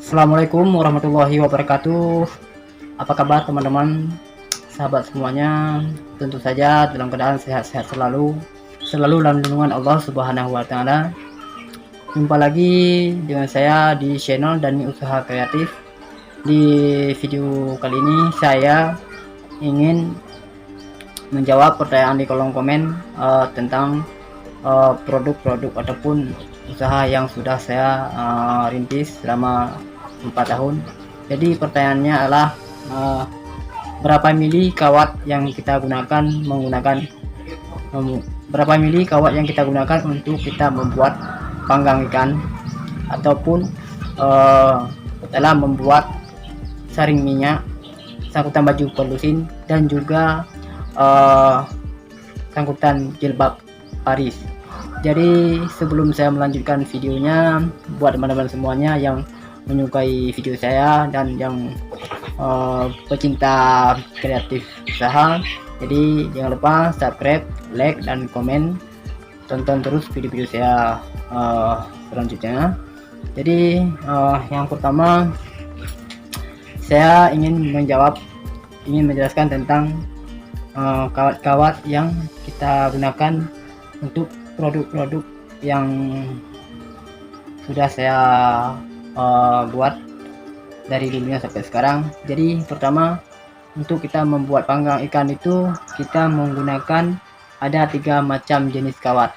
Assalamualaikum warahmatullahi wabarakatuh. Apa kabar teman-teman, sahabat semuanya? Tentu saja dalam keadaan sehat-sehat selalu dalam lindungan Allah Subhanahu wa taala. Jumpa lagi dengan saya di channel Dani Usaha Kreatif. Di video kali ini saya ingin menjawab pertanyaan di kolom komen tentang produk-produk ataupun usaha yang sudah saya rintis selama 4 tahun. Jadi pertanyaannya adalah berapa mili kawat yang kita gunakan berapa mili kawat yang kita gunakan untuk kita membuat panggang ikan ataupun dalam membuat saring minyak, sangkutan baju pelusin, dan juga sangkutan jilbab Paris. Jadi sebelum saya melanjutkan videonya, buat teman-teman semuanya yang menyukai video saya dan yang pecinta kreatif usaha, jadi jangan lupa subscribe, like, dan komen. Tonton terus video-video saya selanjutnya. Jadi yang pertama saya ingin menjelaskan tentang kawat-kawat yang kita gunakan untuk produk-produk yang sudah saya buat dari dulunya sampai sekarang. Jadi pertama, untuk kita membuat panggang ikan itu kita menggunakan ada 3 macam jenis kawat.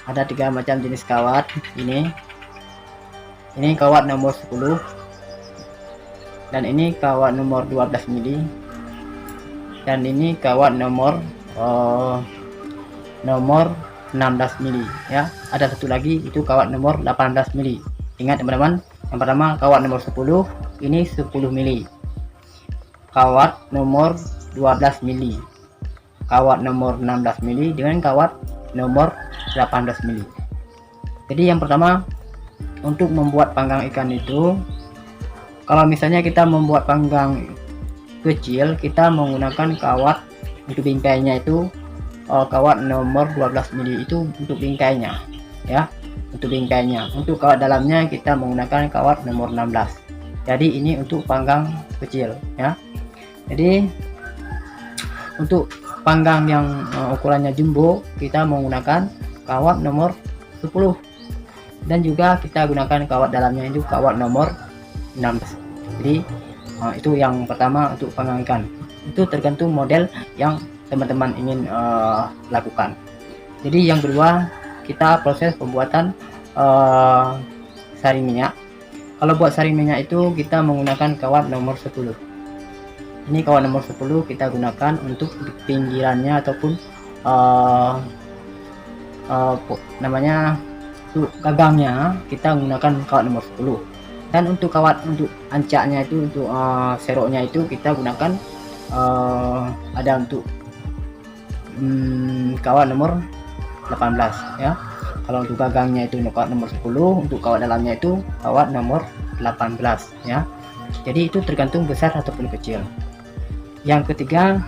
Ada 3 macam jenis kawat. Ini kawat nomor 10 dan ini kawat nomor 12 mili, dan ini kawat nomor 16 mili ya. Ada satu lagi, itu kawat nomor 18 mili. Ingat teman-teman, yang pertama kawat nomor 10 ini 10 mili, kawat nomor 12 mili, kawat nomor 16 mili dengan kawat nomor 18 mili. Jadi yang pertama, untuk membuat panggang ikan itu, kalau misalnya kita membuat panggang kecil, kita menggunakan kawat untuk bingkainya itu kawat nomor 12 mili itu untuk bingkainya ya, untuk bingkainya. Untuk kawat dalamnya kita menggunakan kawat nomor 16. Jadi ini untuk panggang kecil ya. Jadi untuk panggang yang ukurannya jumbo, kita menggunakan kawat nomor 10, dan juga kita gunakan kawat dalamnya itu kawat nomor 16. Jadi itu yang pertama untuk panggang ikan. Itu tergantung model yang teman-teman ingin lakukan. Jadi yang kedua, kita proses pembuatan saring minyak. Kalau buat saring minyak itu kita menggunakan kawat nomor 10. Ini kawat nomor 10 kita gunakan untuk pinggirannya ataupun namanya untuk gagangnya kita menggunakan kawat nomor 10. Dan untuk kawat untuk ancaknya itu, untuk seroknya itu kita gunakan ada untuk kawat nomor 18 ya. Kalau untuk gagangnya itu kawat nomor 10, untuk kawat dalamnya itu kawat nomor 18 ya. Jadi itu tergantung besar ataupun kecil. Yang ketiga,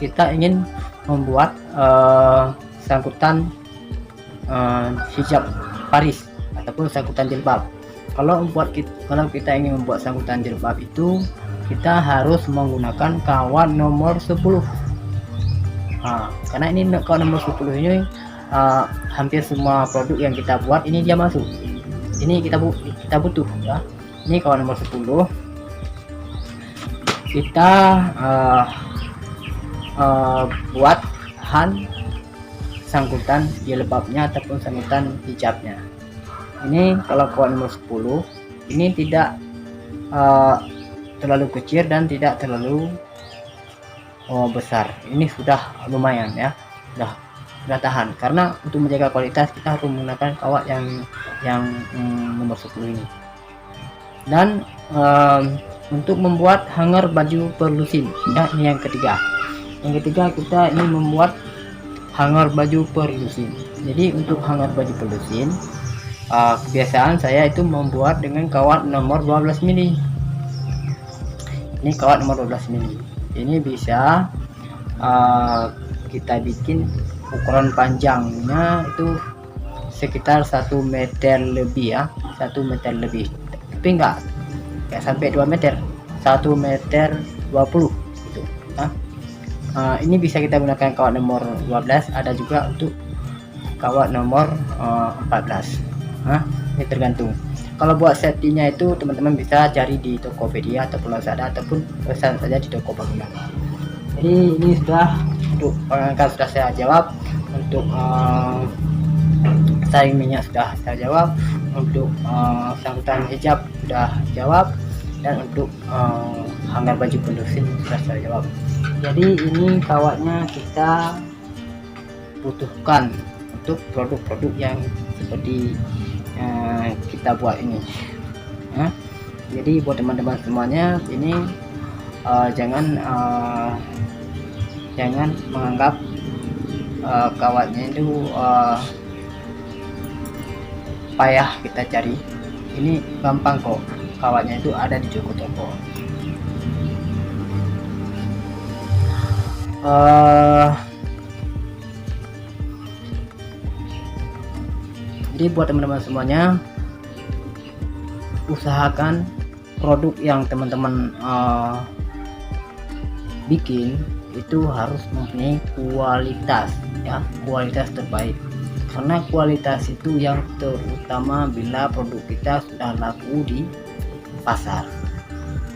kita ingin membuat sangkutan hijab Paris ataupun sangkutan jilbab. Kalau kita ingin membuat sangkutan jilbab itu, kita harus menggunakan kawat nomor 10. Karena ini kawat nomor 10 ini hampir semua produk yang kita buat ini dia masuk. Ini kita butuh ya. Ini kawat nomor 10. Kita buat bahan sangkutan jilbabnya ataupun sangkutan hijabnya. Ini kalau kawat nomor 10 ini tidak terlalu kecil dan tidak terlalu besar. Ini sudah lumayan ya, sudah tahan. Karena untuk menjaga kualitas kita harus menggunakan kawat yang nomor 10 ini. Dan untuk membuat hanger baju perlusin ya, ini yang ketiga. Yang ketiga, kita ini membuat hanger baju perlusin. Jadi untuk hanger baju perlusin, kebiasaan saya itu membuat dengan kawat nomor 12 mili. Ini kawat nomor 12 mili. Ini bisa kita bikin ukuran panjangnya itu sekitar 1 meter lebih ya, 1 meter lebih. tapi enggak sampai 2 meter, 1 meter 20 gitu. Ini bisa kita gunakan kawat nomor 12, ada juga untuk kawat nomor 14. Ini tergantung. Kalau buat settingnya itu teman-teman bisa cari di Tokopedia ataupun Lazada ataupun pesan saja di toko bangunan. Jadi ini sudah untuk perangkat sudah saya jawab, untuk saring minyak sudah saya jawab, untuk sangkutan hijab sudah jawab, dan untuk hanggar baju pendusin sudah saya jawab. Jadi ini kawatnya kita butuhkan untuk produk-produk yang seperti kita buat ini. Jadi buat teman-teman semuanya, ini jangan menganggap kawatnya itu payah kita cari. Ini gampang kok, kawatnya itu ada di toko-toko. Jadi buat teman-teman semuanya, usahakan produk yang teman-teman bikin itu harus mempunyai kualitas, ya, kualitas terbaik. Karena kualitas itu yang terutama bila produk kita sudah laku di pasar.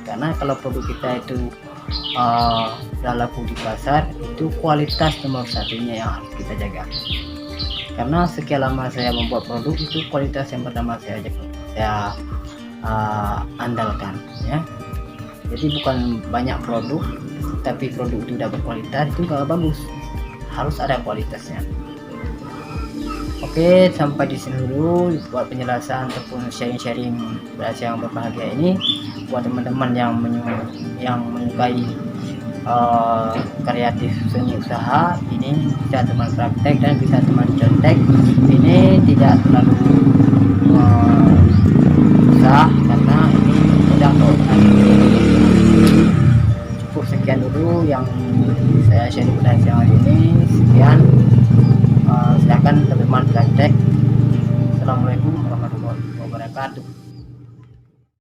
Karena kalau produk kita itu sudah laku di pasar, itu kualitas nomor satunya yang harus kita jaga. Karena sekian lama saya membuat produk, itu kualitas yang pertama saya andalkan, ya. Jadi bukan banyak produk, tapi produk itu udah berkualitas itu gak bagus, harus ada kualitasnya. Oke, sampai di sini dulu buat penjelasan ataupun sharing-sharing yang berbahagia ini. Buat teman-teman yang menyukai kreatif seni usaha, ini bisa teman praktek dan bisa teman contek. Ini tidak terlalu susah karena ini mudah kok. Cukup sekian dulu yang saya share pada siang hari ini. Sekian, silakan teman-teman praktek. Assalamualaikum warahmatullahi wabarakatuh.